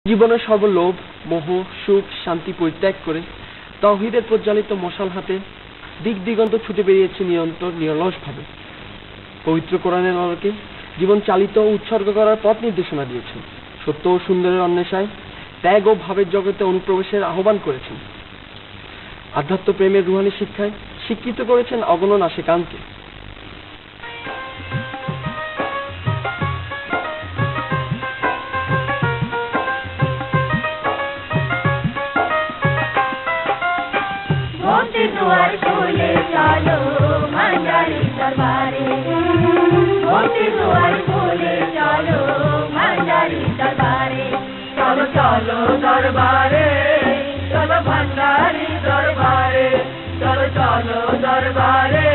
জীবনের সর্বলোভ, মোহ, সুখ, শান্তি পরিত্যাগ করে তাওহীদের প্রজ্বালিত মশাল হাতে দিক দিগন্ত ছুটে বেরিয়েছে নিরন্তর নিরলসভাবে। পবিত্র কোরআনের আলোকে জীবন চালিত ও উৎসর্গ করার পথ নির্দেশনা দিয়েছেন। সত্য ও সুন্দরের অন্বেষায় ত্যাগ ও ভাবের জগতে অনুপ্রবেশের আহ্বান করেছেন। আধ্যাত্ম প্রেমের রুহানি শিক্ষায় শিক্ষিত করেছেন অগণন আশিকানকে। দুয়ার খুলে চলো ভান্ডারি দরবারে, দুয়ার খুলে চলো ভান্ডারি দরবারে, চলো চলো দরবারে, চলো ভান্ডারি দরবারে, চলো চলো দরবারে,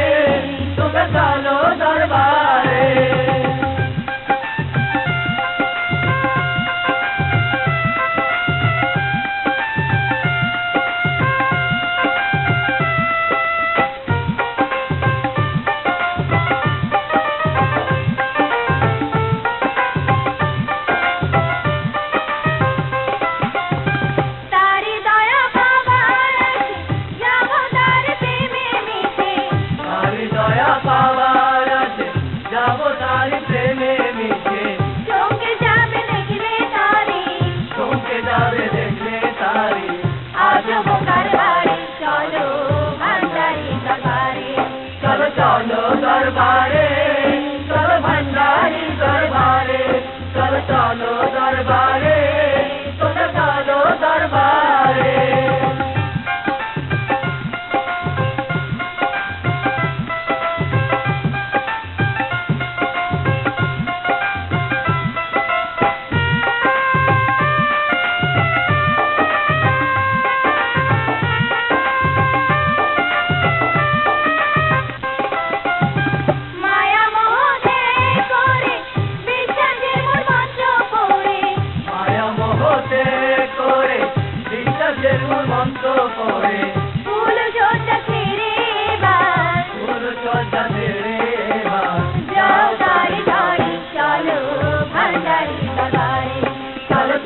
তোমরা চলো দরবারে। चलो दरबारे, चलो भंडारी दरबारे, चलो चलो दरबारे, चलो चलो दरबारे।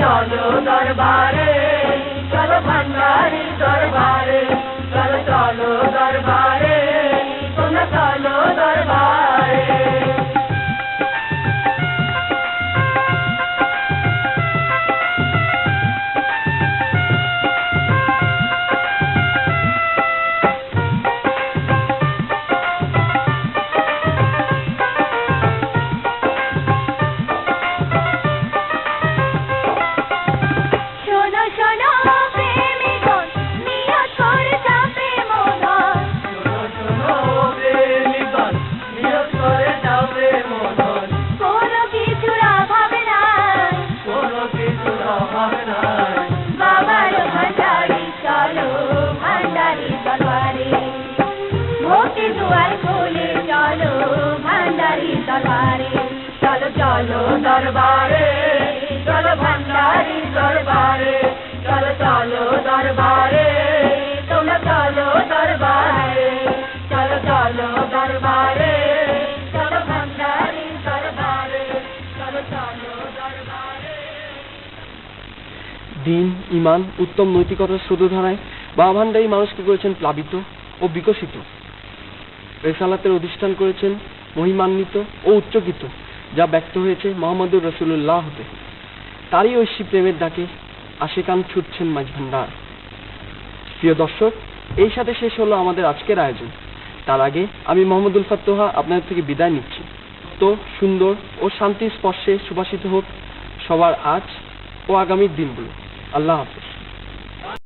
चलो दरबारे, चलो भंडारी दरबारे, चलो चलो दरबारे, तुम चलो दरबारे। दुआर खोले चलो भंडारी दरबारे, चलो चलो दरबारे, चलो भंडारी दरबारे, चलो चलो दरबारे, तुम चलो दरबारे, चलो चलो दरबारे, चलो भंडारी दरबारे, चलो चलो दरबारे। দিন, ঈমান, উত্তম নৈতিকতার স্রোতধারায় বাবা ভান্ডারী মানুষকে করেছেন প্লাবিত ও বিকশিত। রেসালাতের অধিষ্ঠান করেছেন মহিমান্বিত ও উচ্চকিত, যা ব্যক্ত হয়েছে মুহাম্মদুর রাসূলুল্লাহ হতে। তারই ঐশী প্রেমের ডাকে আশিকান ছুটছেন মাঝ ভান্ডার। প্রিয় দর্শক, এই সাথে শেষ হলো আমাদের আজকের আয়োজন। তার আগে আমি মোহাম্মদুল ফাত্তুহা আপনাদের থেকে বিদায় নিচ্ছি। তো সুন্দর ও শান্তির স্পর্শে সুবাসিত হোক সবার আজ ও আগামীর দিনগুলো। আল্লাহ হাফেজ।